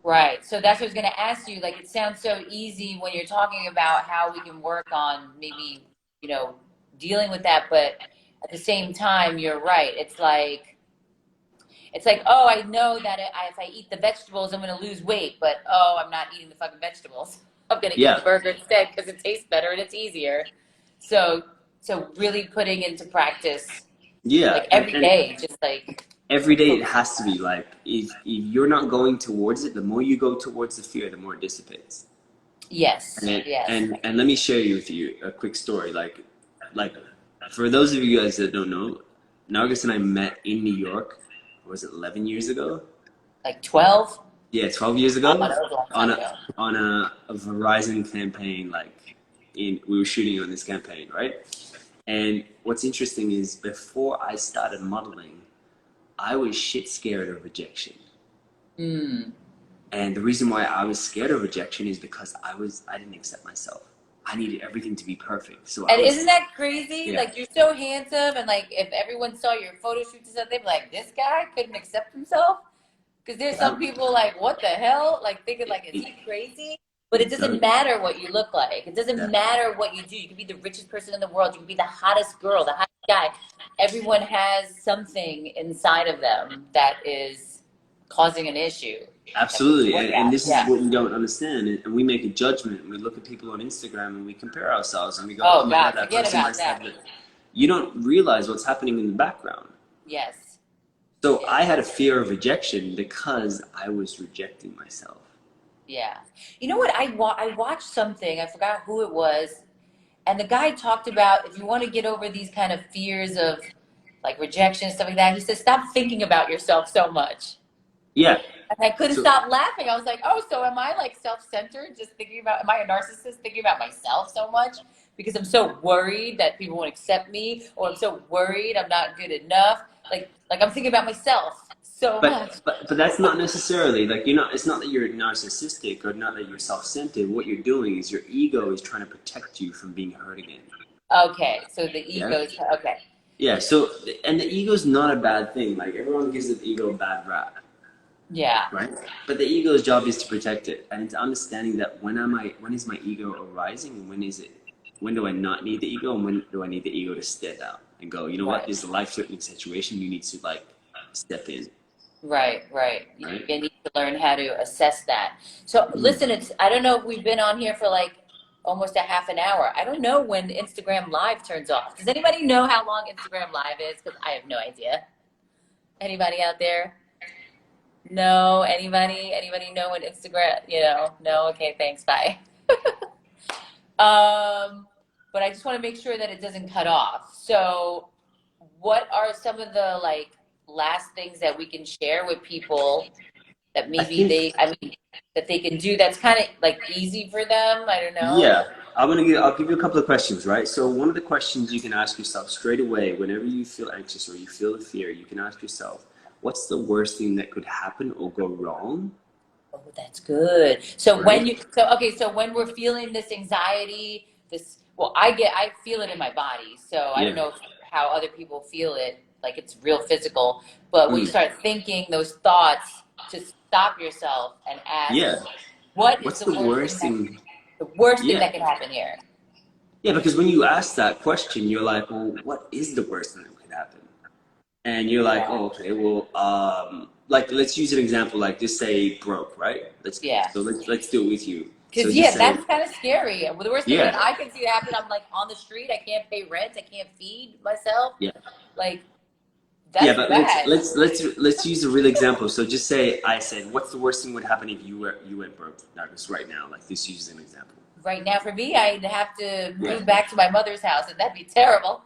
Right. So that's what I was going to ask you. Like, it sounds so easy when you're talking about how we can work on maybe, you know, dealing with that. But at the same time, you're right. It's like, oh, I know that if I eat the vegetables, I'm going to lose weight. But, oh, I'm not eating the fucking vegetables. I'm going to eat the Yeah, burger instead because it tastes better and it's easier. So, so really putting into practice, yeah, like every and day, just like every day it focus. has to be like if you're not going towards it, the more you go towards the fear, the more it dissipates. Yes. And Yes. and let me share with you a quick story. Like for those of you guys that don't know, Nargis and I met in New York. Was it 11 years ago? Like 12? Yeah, 12 years Oh, ago that was a long on time a ago. Verizon campaign. We were shooting on this campaign, right? And what's interesting is before I started modeling, I was shit scared of rejection. Mm. And the reason why I was scared of rejection is because I didn't accept myself. I needed everything to be perfect. So I And isn't was, that crazy? yeah, Like, you're so handsome, and like, if everyone saw your photo shoots and stuff, they'd be like, "This guy couldn't accept himself." Because there's yeah. some people like, "What the hell?" Like thinking like, "Is he crazy?" But it It doesn't does. matter what you look like. It doesn't Yeah, matter what you do. You can be the richest person in the world. You can be the hottest girl, the hottest guy. Everyone has something inside of them that is causing an issue that we need to absolutely. work And at. this is Yeah. what we don't understand. And we make a judgment. And we look at people on Instagram and we compare ourselves and we go, oh Oh my God, God, that forget person about must have that. this. You don't realize what's happening in the background. Yes. So Yes. I had a fear of rejection because I was rejecting myself. Yeah. You know what? I watched something. I forgot who it was, and the guy talked about if you want to get over these kind of fears of like rejection and stuff like that. He said stop thinking about yourself so much. Yeah. And I couldn't So, stop laughing. I was like, oh, so am I like self-centered, just thinking about? Am I a narcissist thinking about myself so much because I'm so worried that people won't accept me, or I'm so worried I'm not good enough? Like I'm thinking about myself so much. but that's not necessarily like you're not. It's not that you're narcissistic or not that you're self-centered. What you're doing is your ego is trying to protect you from being hurt again. Okay, so the Yeah. ego's okay. Yeah. So and the ego is not a bad thing. Like everyone gives the ego a bad rap, Yeah. right? But the ego's job is to protect it, and it's understanding that when is my ego arising, and when do I not need the ego, and when do I need the ego to step out and go, you know what, Right. this is a life-threatening situation. You need to like step in, Right, right. You right? need to learn how to assess that. So Mm. listen, it's I don't know if we've been on here for like almost a half an hour. I don't know when Instagram Live turns off. Does anybody know how long Instagram Live is? Because I have no idea. Anybody out there? No? Anybody? Anybody know when Instagram, you know? No? Okay, thanks. Bye. But I just want to make sure that it doesn't cut off. So what are some of the like last things that we can share with people that I maybe think, I mean, that they can do that's kind of like easy for them? I don't know. yeah, I'll give you a couple of questions, right? So one of the questions you can ask yourself straight away whenever you feel anxious or you feel the fear, you can ask yourself, what's the worst thing that could happen or go wrong, Oh, that's good. So right? so when we're feeling this anxiety, this well, I feel it in my body. So I don't Yeah. know how other people feel it, like it's real physical. But when you Mm. start thinking those thoughts, to stop yourself and ask, Yeah. what is What's the worst thing? the worst thing Yeah. that can happen here? Yeah, because when you ask that question, you're like, well, what is the worst thing that could happen? And you're like, Yeah. oh, okay, well, like let's use an example, like just say broke, right? Yeah. Let's do it with you. So Because just yeah, say, that's kind of scary. Well, the worst thing that yeah, I can see happen, I'm like on the street, I can't pay rent, I can't feed myself. yeah, Like yeah. that's But bad. let's use a real example. So just say I said, what's the worst thing would happen if you went broke? Not just right now. Like this uses an example. Right now, for me, I'd have to Yeah, move back to my mother's house, and that'd be terrible.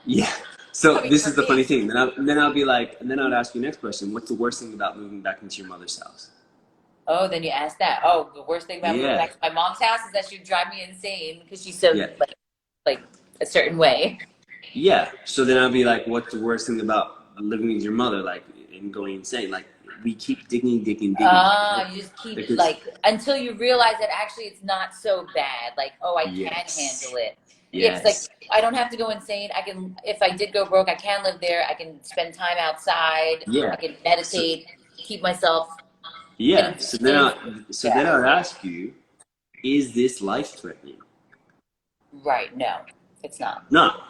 yeah. So I mean, this for is the funny me. thing. Then I'll be like, and then I'd ask you next question. What's the worst thing about moving back into your mother's house? Oh, then you ask that. Oh, the worst thing about moving Yeah, back to my mom's house is that she'd drive me insane because she's so yeah. like a certain way. Yeah. So then I'll be like, what's the worst thing about living with your mother, like, and going insane? Like, we keep digging, digging, digging, right? You just keep Because, like until you realize that actually it's not so bad. Like, oh, I can handle yes, it. Yeah, 'cause like yes, I don't have to go insane. I can, if I did go broke, I can live there. I can spend time outside. I yeah. can So, meditate, keep myself. And Yeah. it's in, So then yeah, I would ask you, is this life threatening? right. No, it's not. No.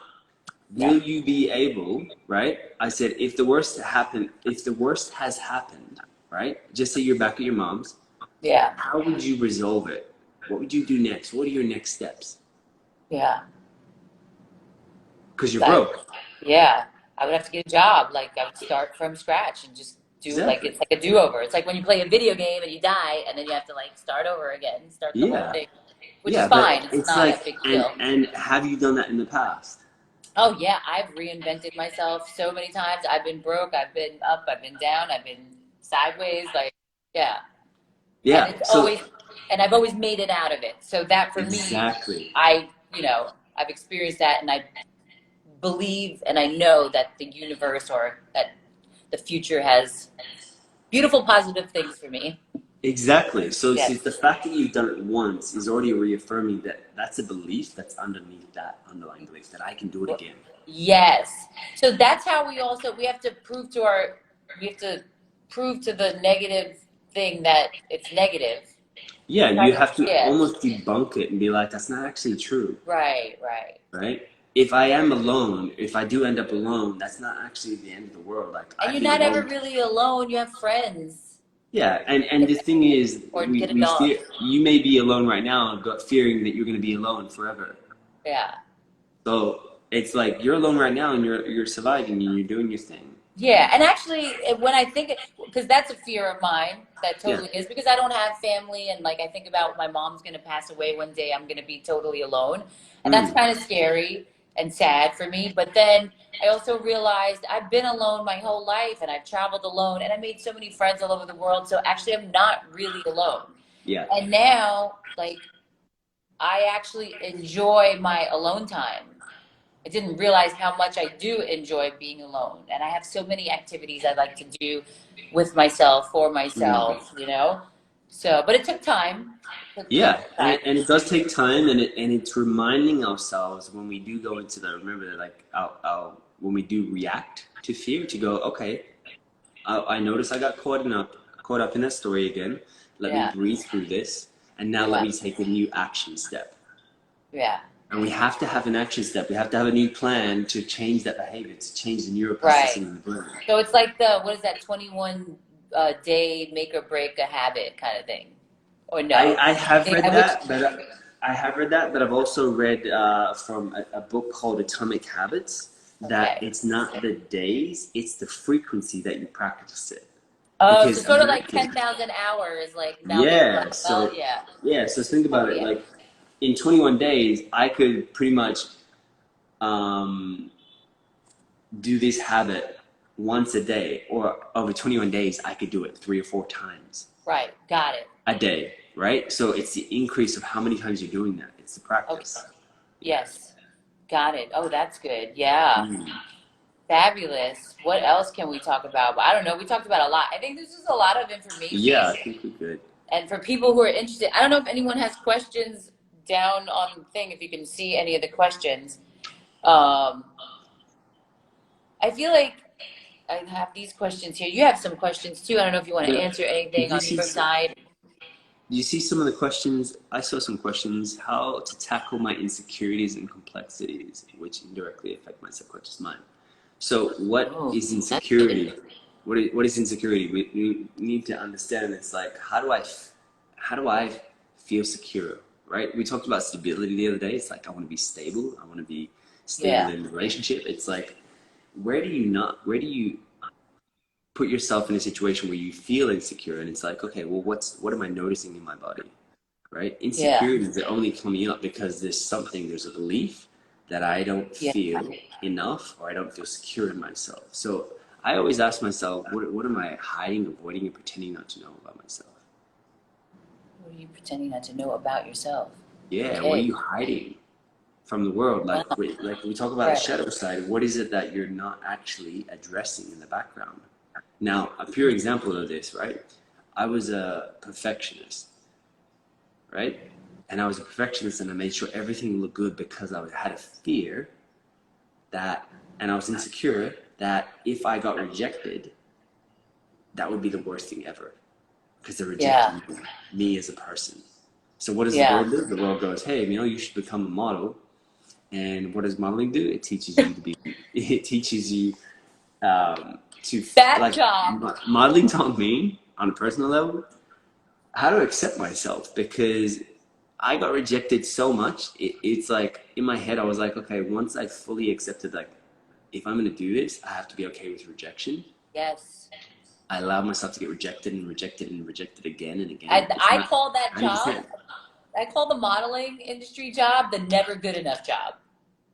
No. Will you be able, right? I said, if the worst happened, if the worst has happened, right? Just say you're back at your mom's, Yeah. how would you resolve it? What would you do next? What are your next steps? Yeah. Because you're Like, broke. yeah, I would have to get a job. Like, I would start from scratch and just do like Exactly. it's like a do-over. It's like when you play a video game and you die, and then you have to like start over again, start the whole Yeah. thing, which is Yeah, but fine. It's it's not a like, big deal. and have you done that in the past? Oh yeah, I've reinvented myself so many times. I've been broke, I've been up, I've been down, I've been sideways. Like, yeah, and Yeah. it's So always, and I've always made it out of it. So that for me, exactly. I've experienced that, and I believe and I know that the universe or that the future has beautiful, positive things for me. Exactly. So see, Yes. the fact that you've done it once is already reaffirming that that's a belief that's underneath that underlying belief that I can do it again. Yes. So that's how we have to prove to we have to prove to the negative thing that it's negative. Yeah, you Kind of, have to yeah. almost debunk it and be like, that's not actually true, Right, right. right? If I am alone, if I do end up alone, that's not actually the end of the world. Like And I've you're been not ever alone. really alone. You have friends. Yeah, and the thing is, Or get a we dog. fear you may be alone right now, but fearing that you're going to be alone forever. Yeah. So it's like you're alone right now and you're surviving and you're doing your thing. Yeah, and actually, when I think, because that's a fear of mine, that Yeah. totally is, because I don't have family, and like I think about my mom's gonna pass away one day, I'm gonna be totally alone, and that's Mm. kind of scary and sad for me. But then I also realized I've been alone my whole life, and I've traveled alone, and I made so many friends all over the world. So actually, I'm not really alone. Yeah. And now, like, I actually enjoy my alone time. I didn't realize how much I do enjoy being alone. And I have so many activities I like to do with myself, for Mm. myself, you know? So, but it took time. It Yeah, took time. and it does take time, and it's reminding ourselves when we do go into the remember that like when we do react to fear to go okay, I notice I got caught up in that story again. Let me Yeah. breathe through this, and now let Yeah. me take a new action step. Yeah. And we have to have an action step. We have to have a new plan to change that behavior, to change the neuroprocessing Right. in the brain. So it's like what is that, 21 day make or break a habit kind of thing? Or no? I have read Which, that, but I have read that, but I've also read from a book called Atomic Habits that okay. it's not the days, it's the frequency that you practice it. Oh, so Because sort of like imagine, 10,000 hours, like now make yeah, so yeah. yeah, so think Oh, about it. yeah. Like in 21 days, I could pretty much um, do this habit once a day, or over 21 days, I could do it 3 or 4 times Right. Got it. a day, right? So it's the increase of how many times you're doing that. It's the Okay. practice. Yes. Got it. Oh, that's good. Yeah. Mm. Fabulous. What else can we talk about? I don't know. We talked about a lot. I think this is a lot of information. Yeah, I think we could. And for people who are interested, I don't know if anyone has questions down on the thing, if you can see any of the questions. Um, I feel like I have these questions here. You have some questions too. I don't know if you want to But answer anything did you on see? your side. You see some of the questions? I saw some questions. How to tackle my insecurities and complexities, which indirectly affect my subconscious mind. So, what Oh, is that's good. insecurity? What is insecurity? We need to understand. It's like how do I feel secure? Right? We talked about stability the other day. It's like I want to be stable. I want to be stable Yeah. in a relationship. It's like where do you put yourself in a situation where you feel insecure and it's like okay, well what am I noticing in my body, right? Yeah. Insecurities are only coming up because there's a belief that I don't Yeah. feel enough or I don't feel secure in myself. So I always ask myself, what am I hiding, avoiding, and pretending not to know about myself? What are you pretending not to know about yourself? Yeah, what are Okay. you hiding from the world? Wow. Like we talk about the Right. shadow side, what is it that you're not actually addressing in the background? Now, a pure example of this, right? I was a perfectionist, right? And I was a perfectionist and I made sure everything looked good because I had a fear that, and I was insecure that if I got rejected, that would be the worst thing ever. because they're Yeah. rejecting me as a person. So what does the Yeah. world do? The world goes, hey, you should become a model. And what does modeling do? It teaches you to be, it teaches you to, Bad like, job. modeling taught me on a personal level how to accept myself, because I got rejected so much. It's like in my head, I was like, okay, once I fully accepted, like, if I'm going to do this, I have to be okay with rejection. Yes. I allowed myself to get rejected and rejected and rejected again and again. And It's I not, call that I job, understand. I call the modeling industry job the never good enough job.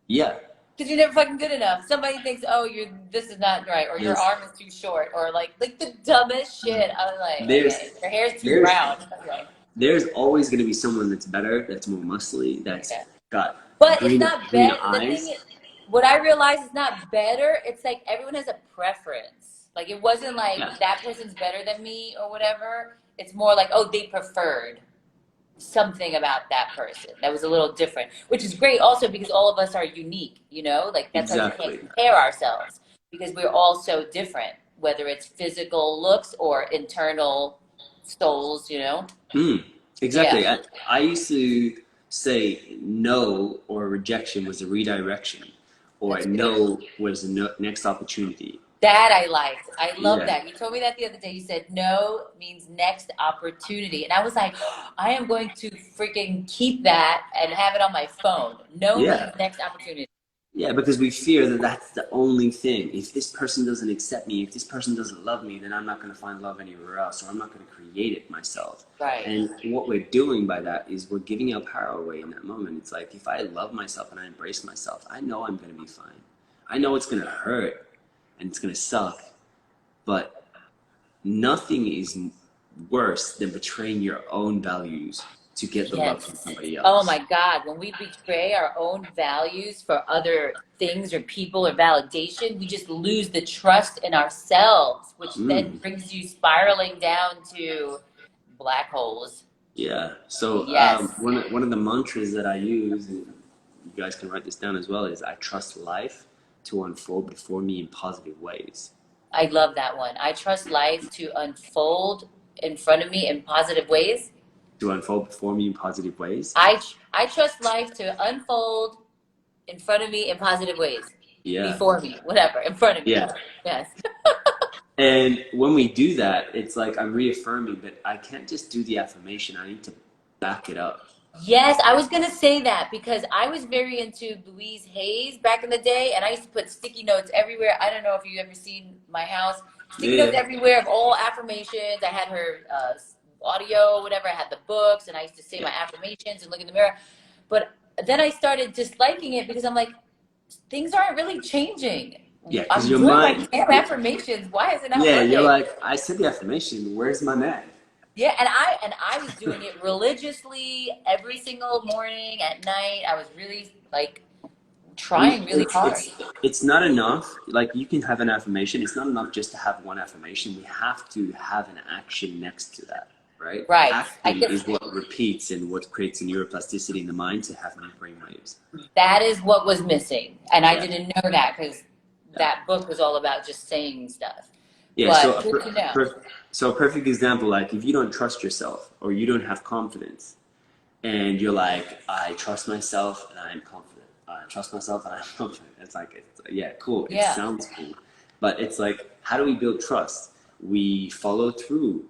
Yeah. Because you're never fucking good enough. Somebody thinks, oh, this is not right, or your There's, arm is too short, or like the dumbest shit. I was like, there's, okay, your hair's too there's, brown. Okay. there's always going to be someone that's better, that's more muscly, that's Yeah. got But it's not greener bad. The thing eyes. is, what I realized is not better. It's like everyone has a preference. Like it wasn't Yeah. like that person's better than me or whatever. It's more like, oh, they preferred something about that person that was a little different, which is great also because all of us are unique, like that's why we can't Exactly. compare ourselves because we're all so different, whether it's physical looks or internal souls. Mm, Yeah, exactly. I used to say no or rejection was a redirection, or that's a good. no was the next opportunity. That I liked. I love Yeah. that. You told me that the other day. You said no means next opportunity. And I was like, I am going to freaking keep that and have it on my phone. No means Yeah. next opportunity. Yeah, because we fear that that's the only thing. If this person doesn't accept me, if this person doesn't love me, then I'm not going to find love anywhere else, or I'm not going to create it myself. Right. And what we're doing by that is we're giving our power away in that moment. It's like, if I love myself and I embrace myself, I know I'm going to be fine. I know it's going to hurt and it's going to suck, but nothing is worse than betraying your own values to get the love from Yes. somebody Oh else. my God. When we betray our own values for other things or people or validation, we just lose the trust in ourselves, which then Mm. brings you spiraling down to black holes. Yeah. So Yes. one of the mantras that I use, and you guys can write this down as well, is I trust life to unfold before me in positive ways. I love that one. I trust life to unfold in front of me in positive ways. To unfold before me in positive ways. I trust life to unfold in front of me in positive ways. Yeah. Before me, whatever, in front of me. Yeah. Yes. And when we do that, it's like I'm reaffirming that I can't just do the affirmation. I need to back it up. Yes, I was gonna say that because I was very into Louise Hayes back in the day, and I used to put sticky notes everywhere. I don't know if you ever seen my house. Sticky notes Yeah. everywhere of all affirmations. I had her audio, whatever. I had the books, and I used to say Yeah. my affirmations and look in the mirror. But then I started disliking it because I'm like, things aren't really changing. Yeah. Because I'm your doing my mind. damn affirmations. Why is it not Yeah. You're working? like, I said the affirmation. Where's my man? Yeah, and I was doing it religiously every single morning at night. I was really like we trying really hard. it's not enough. Like, you can have an affirmation, it's not enough just to have one affirmation. We have to have an action next to that, right? Right. Action is what repeats and what creates a neuroplasticity in the mind to have new brain waves. That is what was missing, and I Yeah. didn't know that because Yeah. that book was all about just saying stuff. Yeah, But good to know. so a perfect example, like, if you don't trust yourself or you don't have confidence, and you're like, I trust myself and I'm confident. I trust myself and I'm confident. Yeah, cool. It Yeah. sounds cool. But it's like, how do we build trust? We follow through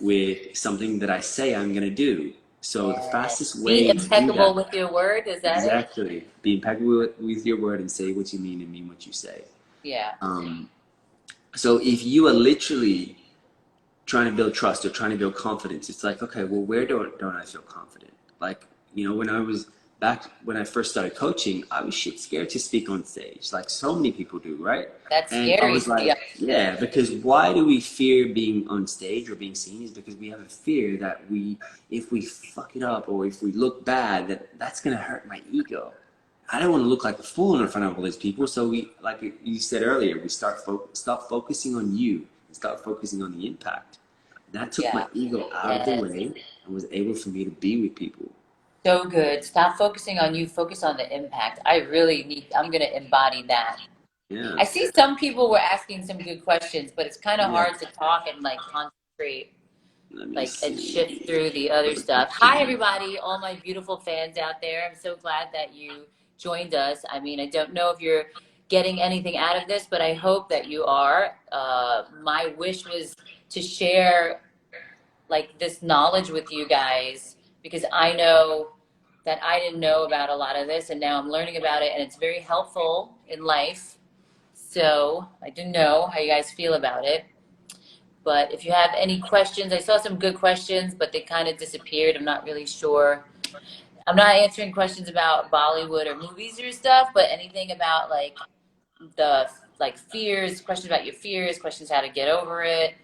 with something that I say I'm going to do. So the fastest Be way to do impeccable that, with your word. Is that it? exactly, be impeccable with your word and say what you mean and mean what you say. Yeah. So if you are literally trying to build trust or trying to build confidence, it's like, okay, well, where don't I feel confident? Like, when I first started coaching, I was shit scared to speak on stage, like so many people do, right? That's And I scary. was like, Yeah. yeah, because why do we fear being on stage or being seen? Is because we have a fear that if we fuck it up or if we look bad, that's gonna hurt my ego. I don't want to look like a fool in front of all these people. So we, like you said earlier, we stop focusing on you and start focusing on the impact. That took my Yeah. ego out of the way and was able for me to be with people. So good. Stop focusing on you. Focus on the impact. I'm going to embody that. Yeah, I see some people were asking some good questions, but it's kind of yeah. hard to talk and like concentrate Let me like and shift see. through the other stuff. Hi everybody, all my beautiful fans out there. I'm so glad that you joined us. I mean, I don't know if you're getting anything out of this, but I hope that you are. My wish was to share like this knowledge with you guys because I know that I didn't know about a lot of this and now I'm learning about it and it's very helpful in life. So I didn't know how you guys feel about it. But if you have any questions, I saw some good questions, but they kind of disappeared. I'm not really sure. I'm not answering questions about Bollywood or movies or stuff, but anything about like the like fears, questions about your fears, questions how to get over it,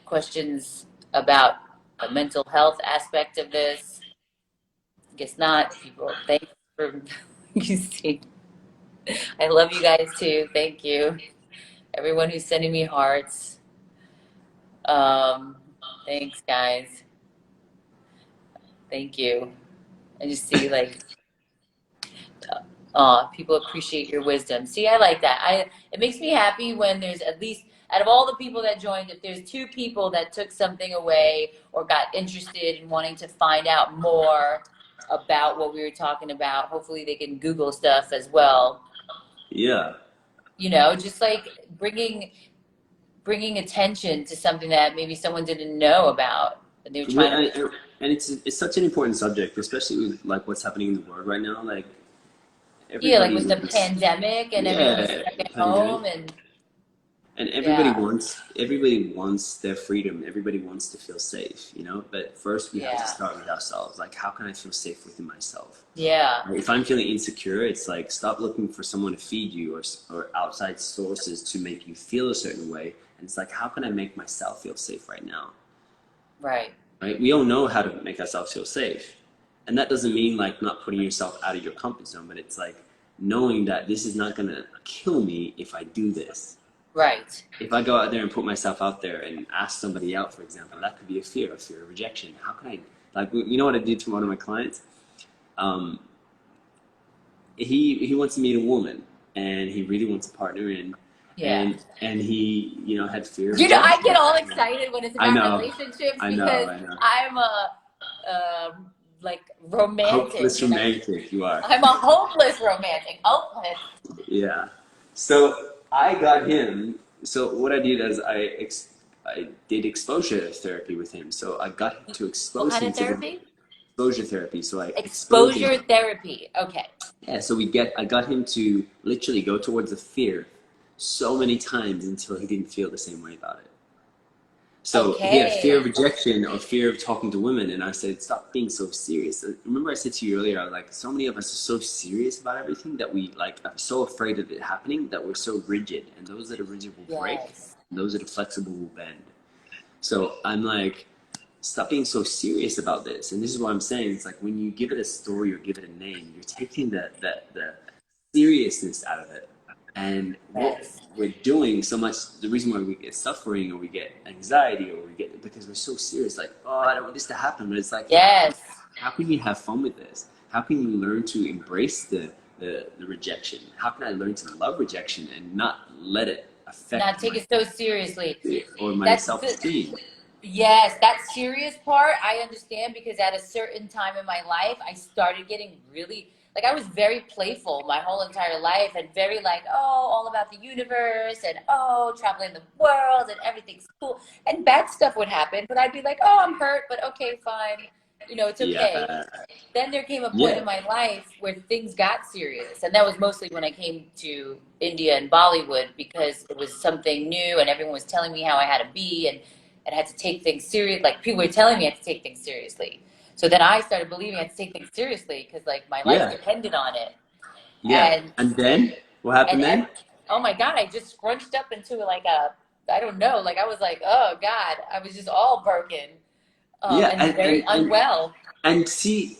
questions about the mental health aspect of this. I guess not. People, thanks for you see. I love you guys too. Thank you. Everyone who's sending me hearts. Um, thanks guys. Thank you. I just see like people appreciate your wisdom. See, I like that. It makes me happy when there's at least out of all the people that joined, if there's two people that took something away or got interested in wanting to find out more about what we were talking about, hopefully they can Google stuff as well. Yeah. You know, just like bringing attention to something that maybe someone didn't know about and they were trying to. And it's such an important subject, especially with like what's happening in the world right now. Like Yeah, like everybody with the wants, pandemic and everyone's yeah, stuck at pandemic, home and and yeah, everybody wants their freedom. Everybody wants to feel safe, you know. But first, we have to yeah, start with ourselves. Like, how can I feel safe within myself? yeah, If I'm feeling insecure, it's like stop looking for someone to feed you or outside sources to make you feel a certain way. And it's like, how can I make myself feel safe right now? right. Right? We all know how to make ourselves feel safe. And that doesn't mean like not putting yourself out of your comfort zone, but it's like knowing that this is not going to kill me if I do this. Right. If I go out there and put myself out there and ask somebody out, for example, that could be a fear of rejection. How can I, like, you know what I did to one of my clients? Um, he wants to meet a woman and he really wants a partner in, Yeah. and he, you know, had fear of You know, I rejection. get all excited when it's I about know, relationships I know, because I know. I'm a like romantic, Hopeless you know. romantic, you are. I'm a hopeless romantic. Hopeless. Yeah. So I got him. So what I did is I did exposure therapy with him. So I got him to What expose kind him of to the therapy? exposure therapy. So I exposed him. Exposure therapy. Okay. Yeah. So I got him to literally go towards the fear so many times until he didn't feel the same way about it. So he had fear of Okay. rejection or fear of talking to women, and I said, "Stop being so serious." Remember, I said to you earlier, I was like, so many of us are so serious about everything that we like are so afraid of it happening that we're so rigid, and those that are rigid will break, Yes. and those that are flexible will bend. So I'm like, stop being so serious about this, and this is what I'm saying. It's like when you give it a story or give it a name, you're taking the seriousness out of it. And what Yes. we're doing so much, the reason why we get suffering or we get anxiety or we get, because we're so serious, like, oh, I don't want this to happen. But it's like, Yes. how can you have fun with this? How can you learn to embrace the rejection? How can I learn to love rejection and not let it Not affect take my it so seriously. or my That's the self-esteem? Yes, that serious part I understand because at a certain time in my life, I started getting really like I was very playful my whole entire life and very like, oh, all about the universe and oh, traveling the world and everything's cool. And bad stuff would happen, but I'd be like, oh, I'm hurt, but okay, fine. You know, it's okay. Yeah, Then there came a point in yeah, my life where things got serious. And that was mostly when I came to India and Bollywood because it was something new and everyone was telling me how I had to be and had to take things serious. Like people were telling me I had to take things seriously. So then I started believing I had to take things seriously because like my life yeah, depended on it. yeah. And And then what happened and then? oh my God, I just scrunched up into like a I don't know, like I was like, oh God, I was just all broken Yeah, and very unwell. and see,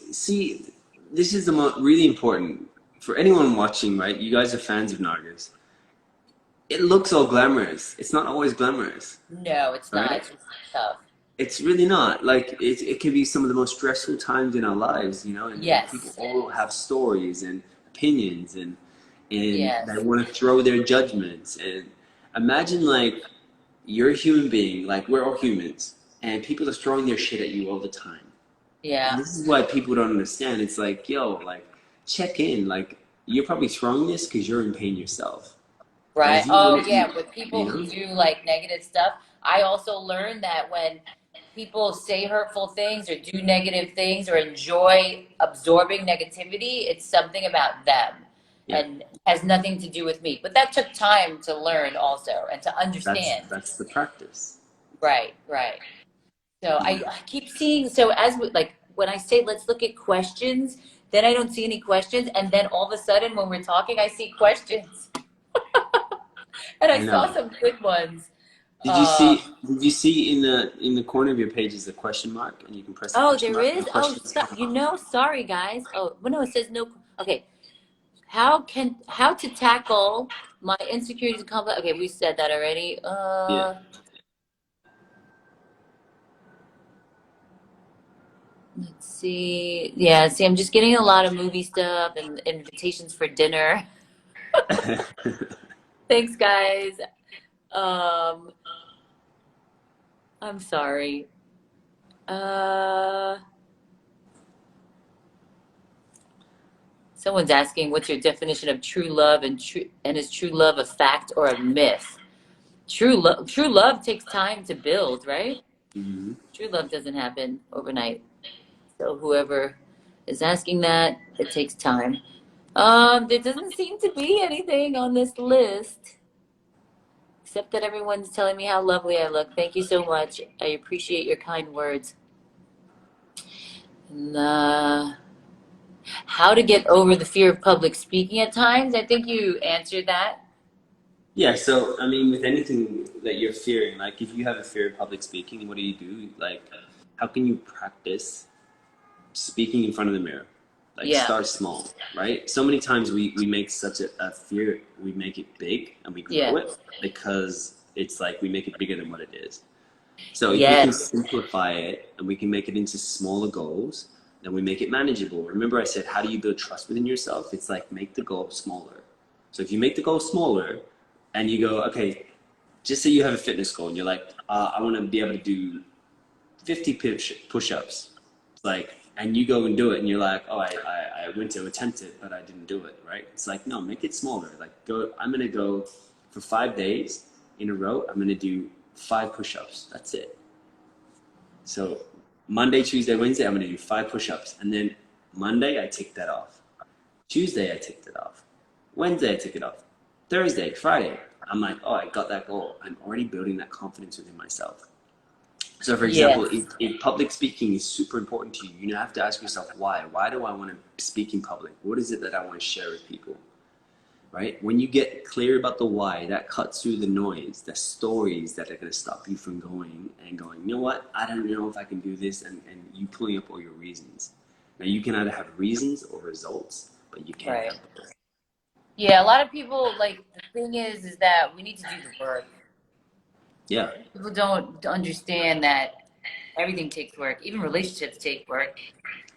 this is the really important for anyone watching, right? You guys are fans of Nargis. It looks all glamorous. It's not always glamorous, No, it's not. right? It's tough. It's really not. Like it can be some of the most stressful times in our lives, you know. And people Yes. all have stories and opinions, and they Yes. want to throw their judgments. And imagine like you're a human being, like we're all humans, and people are throwing their shit at you all the time. And Yeah. this is why people don't understand. It's like, yo, like, check in. Like, you're probably throwing this because you're in pain yourself. But Right. if you Oh, want to, yeah. With people you who know, do like negative stuff, I also learned that when people say hurtful things or do negative things or enjoy absorbing negativity, it's something about them yeah, and has nothing to do with me. But that took time to learn also and to understand. that's the practice. Right, right. So You know, I keep seeing, so as we, like when I say let's look at questions, then I don't see any questions. And then all of a sudden when we're talking, I see questions. And I I saw know. some good ones. Did you see? Um, Did you see in the corner of your page is a question mark, and you can press the oh, question there mark, and is. Oh, questions stop. come You up. know, sorry guys. Oh, well, no, it says no. Okay. How to tackle my insecurities and complex. Okay, we said that already. Yeah. Let's see. Yeah, see, I'm just getting a lot of movie stuff and invitations for dinner. Thanks, guys. Um, I'm sorry. Uh, Someone's asking, what's your definition of true love and is true love a fact or a myth? True love takes time to build, right? Hmm. True love doesn't happen overnight. So whoever is asking that, it takes time. There doesn't seem to be anything on this list except that everyone's telling me how lovely I look. Thank you so much. I appreciate your kind words. And, how to get over the fear of public speaking at times. I think you answered that. Yeah. So I mean, with anything that you're fearing, like if you have a fear of public speaking, what do you do? Like, how can you practice speaking in front of the mirror? Like, Yeah, start small, right? So many times we make such a fear, we make it big and we grow yeah, it because it's like we make it bigger than what it is. So if we can yes, simplify it and we can make it into smaller goals, then we make it manageable. Remember I said, how do you build trust within yourself? It's like make the goal smaller. So if you make the goal smaller and you go, okay, just say you have a fitness goal and you're like, I want to be able to do 50 push-ups. It's like, and you go and do it and you're like, oh, I went to attempt it, but I didn't do it, right? It's like, no, make it smaller. Like I'm going to go for 5 days in a row. I'm going to do 5 push-ups. That's it. So Monday, Tuesday, Wednesday, I'm going to do 5 push-ups. And then Monday, I take that off. Tuesday, I take that off. Wednesday, I take it off. Thursday, Friday, I'm like, oh, I got that goal. I'm already building that confidence within myself. So, for example, yes, if public speaking is super important to you, you have to ask yourself why. Why do I want to speak in public? What is it that I want to share with people? Right? When you get clear about the why, that cuts through the noise, the stories that are going to stop you from going and going, you know what? I don't know if I can do this, and you pulling up all your reasons. Now, you can either have reasons or results, but you can't right. have both. Yeah, a lot of people like the thing is that we need to do the work. Yeah. People don't understand that everything takes work. Even relationships take work.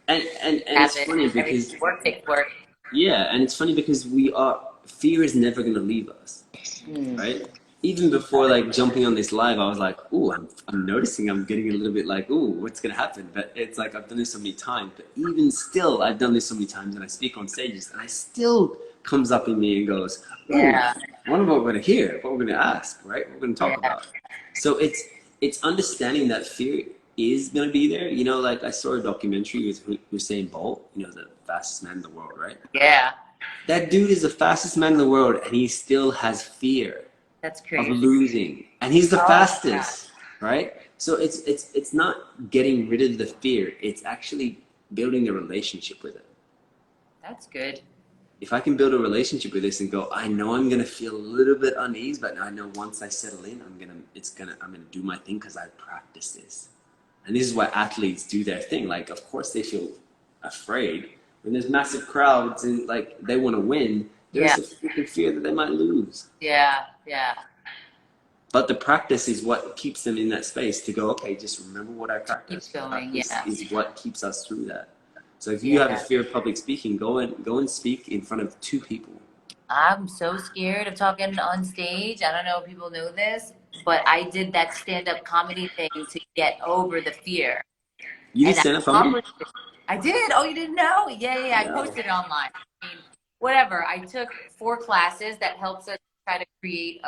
And it's Habit, funny everything because, work takes work. yeah, and it's funny because fear is never going to leave us. Hmm. Right? Even before like jumping on this live, I was like, "Ooh, I'm noticing I'm getting a little bit like, ooh, what's gonna happen?" But it's like I've done this so many times. But even still, I've done this so many times, and I speak on stages, and I still comes up in me and goes, "Ooh, Yeah, I wonder what we're gonna hear, what we're gonna ask, right? What we're gonna talk yeah, about." So it's understanding that fear is gonna be there. You know, like I saw a documentary with Usain Bolt, you know, the fastest man in the world, right? yeah. That dude is the fastest man in the world, and he still has fear That's of crazy. losing, and he's the Oh my God. fastest, right? So it's not getting rid of the fear, it's actually building a relationship with it. That's good. If I can build a relationship with this and go, I know I'm gonna feel a little bit unease, but I know once I settle in, I'm gonna do my thing because I practice this. And this is why athletes do their thing. Like, of course they feel afraid when there's massive crowds and like they want to win. Yeah, There's a freaking fear that they might lose. yeah, yeah. But the practice is what keeps them in that space to go, okay, just remember what I Keep practiced. going. Practice Yeah, is what keeps us through that. So if you have a yeah. fear of public speaking, go and speak in front of 2 people. I'm so scared of talking on stage. I don't know if people know this. but I did that stand-up comedy thing to get over the fear. You did And I stand up comedy? accomplished it. I did. Oh, you didn't know? Yeah. I No. posted it online. I mean, whatever. I took 4 classes that helps us try to create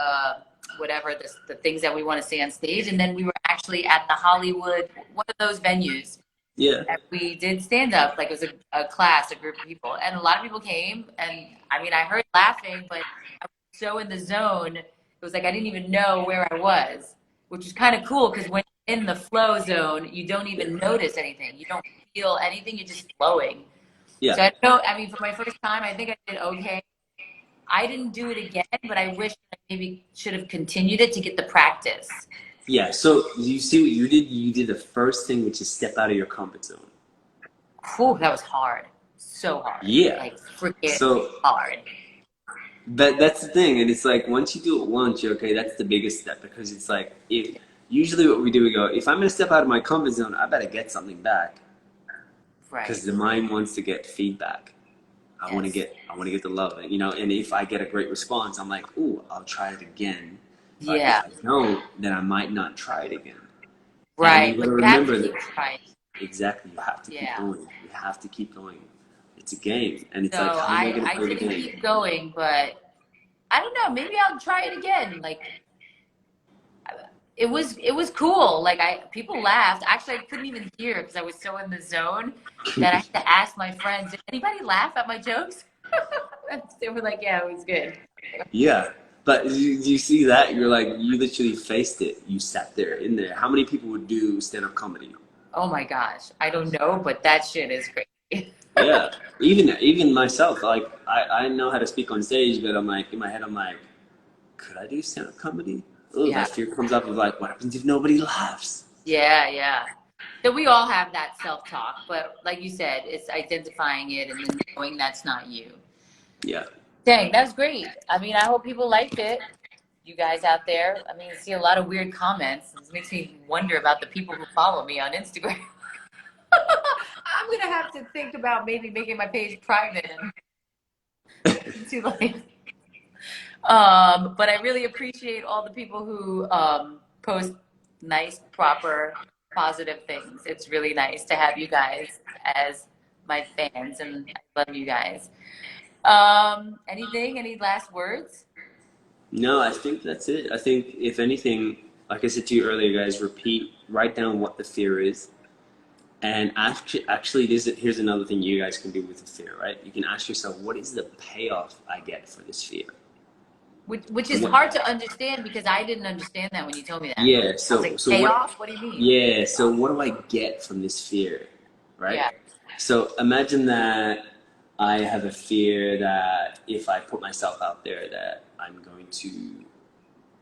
whatever the things that we want to see on stage. And then we were actually at the Hollywood, one of those venues. Yeah. And we did stand up, like it was a class, a group of people. And a lot of people came. And I mean, I heard laughing, but I was so in the zone. It was like I didn't even know where I was, which is kind of cool because when you're in the flow zone, you don't even notice anything. You don't feel anything. You're just flowing. Yeah. So I don't know. I mean, for my first time, I think I did okay. I didn't do it again, but I wish I maybe should have continued it to get the practice. Yeah. So you see what you did? You did the first thing, which is step out of your comfort zone. Whew, that was hard. So hard. Yeah. Like freaking So hard. that's the thing, and it's like once you do it once, you're okay. That's the biggest step because it's like if usually what we do, we go, if I'm gonna step out of my comfort zone, I better get something back Right. because the mind wants to get feedback. I want to Yes. get the love, you know. And if I get a great response, I'm like, ooh, I'll try it again. But Yeah. if I don't, then I might not try it again. And Right. you But gotta you have remember to that keep trying. exactly. You have to keep Yeah. going. You have to keep going. It's a game, and it's So like, how am I gonna I play the didn't game? keep going, but I don't know. Maybe I'll try it again. Like it was cool. Like people laughed. Actually, I couldn't even hear because I was so in the zone that I had to ask my friends, did anybody laugh at my jokes? They were like, yeah, it was good. Yeah, but you see that? You're like, you literally faced it. You sat there in there. How many people would do stand-up comedy? Oh my gosh. I don't know, but that shit is crazy. Yeah, even myself. Like, I know how to speak on stage, but I'm like, in my head, I'm like, could I do stand-up comedy? Oh, Yeah. that fear comes up of like, what happens if nobody laughs? Yeah. So we all have that self-talk, but like you said, it's identifying it and then knowing that's not you. Yeah. Dang, that was great. I mean, I hope people liked it. You guys out there. I mean, I see a lot of weird comments. This makes me wonder about the people who follow me on Instagram. I'm gonna have to think about maybe making my page private and to like. But I really appreciate all the people who post nice, proper, positive things. It's really nice to have you guys as my fans, and I love you guys. Anything? Any last words? No, I think that's it. I think if anything, like I said to you earlier, guys, write down what the fear is. And actually, here's another thing you guys can do with the fear, right? You can ask yourself, what is the payoff I get for this fear? Which And is what, hard to understand because I didn't understand that when you told me that. yeah, I was so like, so what payoff? What do you mean? yeah, so what do I get from this fear, right? Yeah. So imagine that I have a fear that if I put myself out there that I'm going to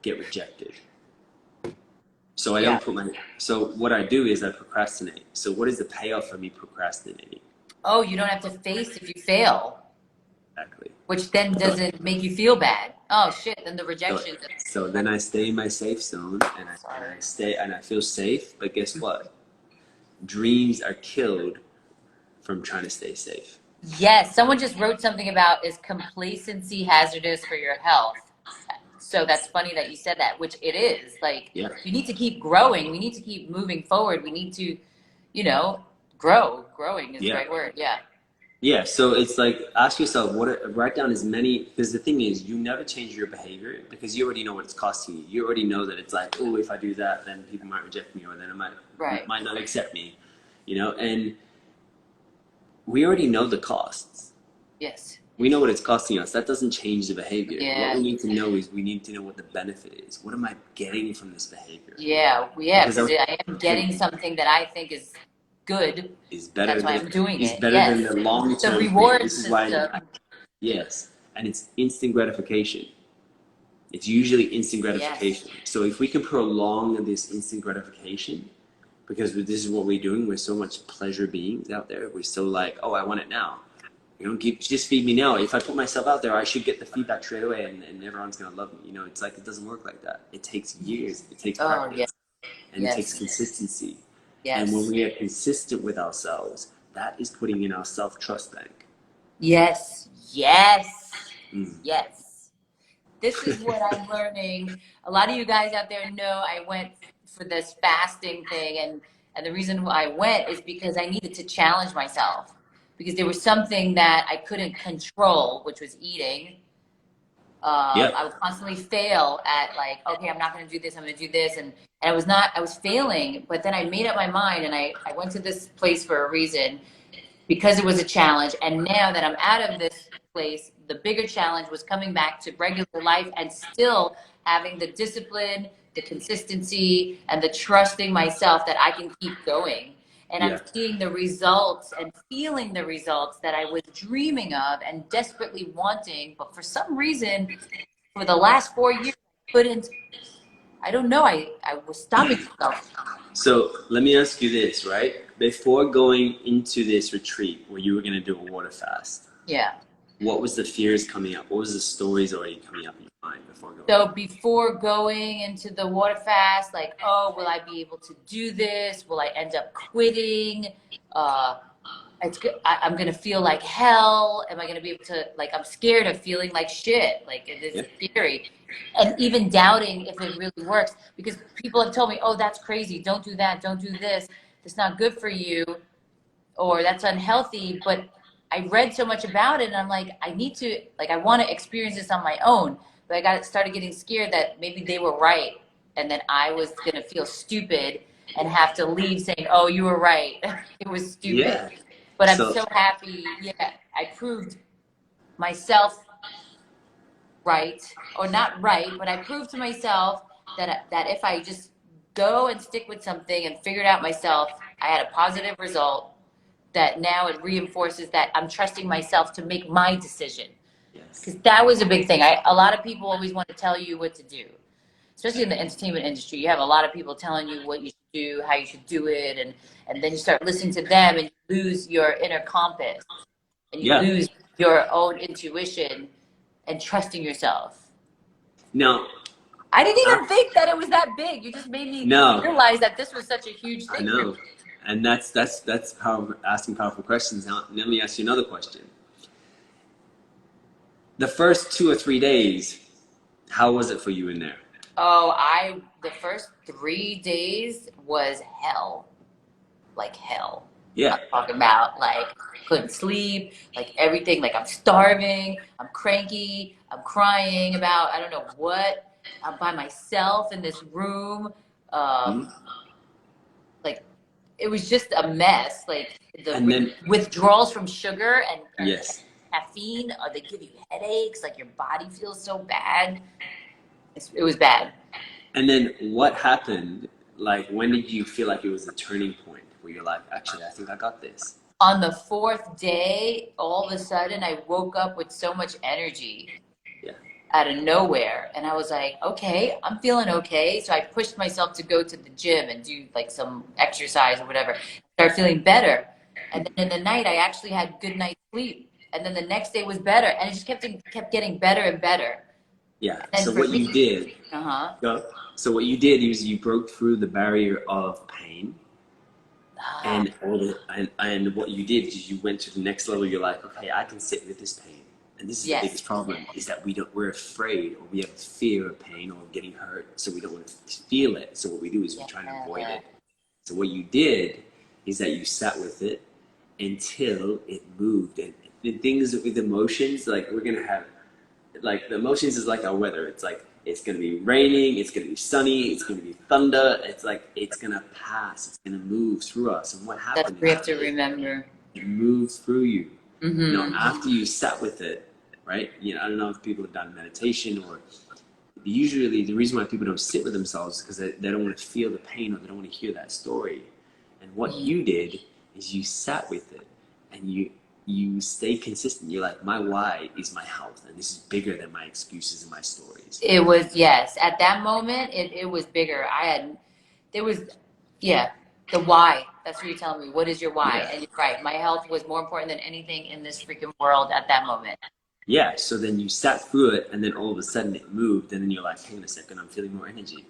get rejected. So I Yeah. don't put my so what I do is I procrastinate. So what is the payoff for me procrastinating? Oh, you don't have to face if you fail, Exactly. which then So, doesn't make you feel bad. Oh shit, then the so, rejection. so then I stay in my safe zone and I stay and I feel safe, but guess what? Dreams are killed from trying to stay safe. Yes, someone just wrote something about is complacency hazardous for your health. So that's funny that you said that, which it is. Like Yeah. you need to keep growing. We need to keep moving forward. We need to, grow. Growing is the Yeah. right word. Yeah. Yeah, so it's like ask yourself write down as many because the thing is you never change your behavior because you already know what it's costing you. You already know that it's like, oh, if I do that, then people might reject me or then it Right. might not accept me, and we already know the costs. Yes. We know what it's costing us. That doesn't change the behavior. Yeah. What we need to know is we need to know what the benefit is. What am I getting from this behavior? Yeah. Because Because I am getting something that I think is good. is better That's why than I'm doing is it. better than Yes. the long The term. reward This is why system. yes, and it's instant gratification. It's usually instant gratification. Yes. So if we can prolong this instant gratification, because this is what we're doing, we're so much pleasure beings out there. We're so like, oh, I want it now. Just feed me now. If I put myself out there, I should get the feedback straight away, and everyone's gonna love me. It's like it doesn't work like that. It takes years. It takes practice, Yes. and it takes consistency. Yes. And when we are consistent with ourselves, that is putting in our self-trust bank. Yes. Mm. Yes. This is what I'm learning. A lot of you guys out there know I went for this fasting thing, and the reason why I went is because I needed to challenge myself because there was something that I couldn't control, which was eating. Yep. I would constantly fail at like, okay, I'm not going to do this. I'm going to do this. And I was failing, but then I made up my mind and I went to this place for a reason because it was a challenge. And now that I'm out of this place, the bigger challenge was coming back to regular life and still having the discipline, the consistency, and the trusting myself that I can keep going. And I'm Yeah. seeing the results and feeling the results that I was dreaming of and desperately wanting. But for some reason, for the last 4 years, I couldn't, I don't know, I was stopping myself. So let me ask you this, right? Before going into this retreat where you were going to do a water fast, Yeah. what was the fears coming up? What was the stories already coming up in your mind before going? So before going into the water fast, like, oh, will I be able to do this? Will I end up quitting? Uh, I'm gonna feel like hell. Am I gonna be able to? Like, I'm scared of feeling like shit. Like, it is Yeah. scary, and even doubting if it really works because people have told me, oh, that's crazy. Don't do that. Don't do this. It's not good for you, or that's unhealthy. But I read so much about it and I'm like, I need to, like, I want to experience this on my own. But I started getting scared that maybe they were right and then I was going to feel stupid and have to leave saying, oh, you were right. It was stupid. Yeah. But I'm So, so happy. Yeah, I proved myself right, or not right, but I proved to myself that if I just go and stick with something and figure it out myself, I had a positive result that now it reinforces that I'm trusting myself to make my decision. yes. Because that was a big thing. A lot of people always want to tell you what to do, especially in the entertainment industry. You have a lot of people telling you what you should do, how you should do it, and then you start listening to them and you lose your inner compass and you Yeah. lose your own intuition and trusting yourself. Now, I didn't I, even think that it was that big. You just made me no, realize that this was such a huge I thing for me. know. And that's how asking powerful questions. Now, let me ask you another question. The first 2 or 3 days, how was it for you in there? Oh, the first 3 days was hell. Like hell. Yeah. I'm talking about like couldn't sleep, like everything, like I'm starving, I'm cranky, I'm crying about I don't know what. I'm by myself in this room. Hmm. Like it was just a mess. Like the And then, withdrawals from sugar and yes. caffeine, they give you headaches, like your body feels so bad. It was bad. And then what happened? Like, when did you feel like it was a turning point where you're like, actually, I think I got this? On the fourth day, all of a sudden, I woke up with so much energy Yeah. out of nowhere. And I was like, okay, I'm feeling okay. So I pushed myself to go to the gym and do like some exercise or whatever, start feeling better. And then in the night, I actually had good night's sleep. And then the next day was better. And it just kept getting better and better. Yeah. And So for what me, you did, uh-huh. go. So what you did is you broke through the barrier of pain, Ah, and and what you did is you went to the next level. You're like, okay, I can sit with this pain. And this is the yes. biggest problem, is that we're afraid, or we have a fear of pain or getting hurt, so we don't want to feel it. So what we do is we try to avoid Yeah. it. So what you did is that you sat with it until it moved. And the things with emotions, like, we're gonna have, like, the emotions is like our weather. It's like, it's gonna be raining, it's gonna be sunny, it's gonna be thunder. It's like, it's gonna pass, it's gonna move through us. And what That's happened what we is have to remember. it moves through you. Mm-hmm. After you sat with it, right? I don't know if people have done meditation, or usually the reason why people don't sit with themselves is because they don't want to feel the pain, or they don't want to hear that story. And what you did is you sat with it, and you stay consistent. You're like, my why is my health, and this is bigger than my excuses and my stories. It was, yes. At that moment, it was bigger. There was, yeah, the why. That's what you're telling me. What is your why? Yeah. And you're right. My health was more important than anything in this freaking world at that moment. Yeah. So then you sat through it, and then all of a sudden it moved, and then you're like, hang on a second, I'm feeling more energy.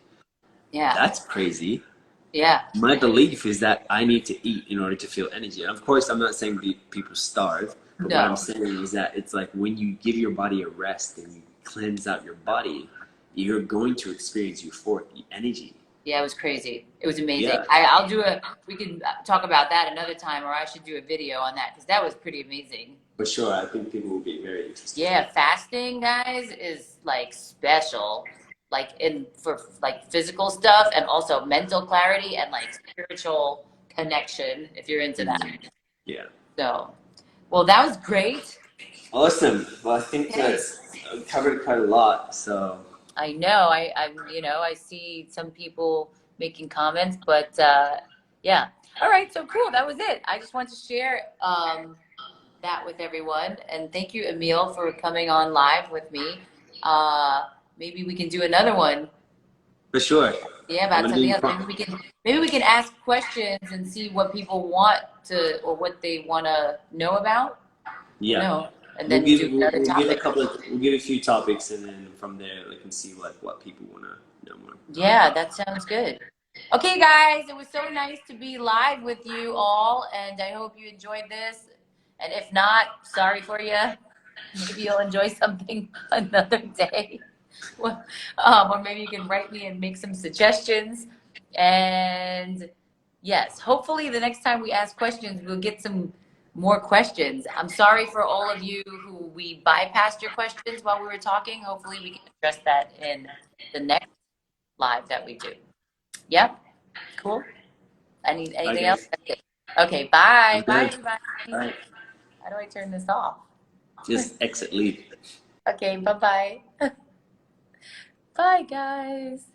Yeah. That's crazy. Yeah. My belief is that I need to eat in order to feel energy. And of course, I'm not saying people starve, but what I'm No. saying is that it's like, when you give your body a rest and you cleanse out your body, you're going to experience euphoric energy. Yeah, it was crazy. It was amazing. Yeah. I'll do we can talk about that another time, or I should do a video on that because that was pretty amazing. For sure, I think people will be very interested. Yeah, fasting, guys, is like special, like for like physical stuff and also mental clarity and like spiritual connection if you're into that. Yeah. So, well, that was great. Awesome. Well, I think that's covered quite a lot. So I know. I see some people making comments, but yeah. All right. So cool. That was it. I just wanted to share that with everyone, and thank you, Emil, for coming on live with me. Maybe we can do another one. for sure. Yeah, about something else. Maybe we can ask questions and see what people want to or what they want to know about. Yeah. No, and then do another topic. We'll give a few topics, and then from there we can see what people want to know more. Yeah, that sounds good. Okay, guys, it was so nice to be live with you all, and I hope you enjoyed this. And if not, sorry for you. Maybe you'll enjoy something another day. Or maybe you can write me and make some suggestions. And yes, hopefully the next time we ask questions, we'll get some more questions. I'm sorry for all of you who we bypassed your questions while we were talking. Hopefully we can address that in the next live that we do. Yep. Cool. Anything else? Okay. Bye. Bye, everybody. Bye. How do I turn this off? Just exit leave. Okay. Bye-bye. Bye, guys.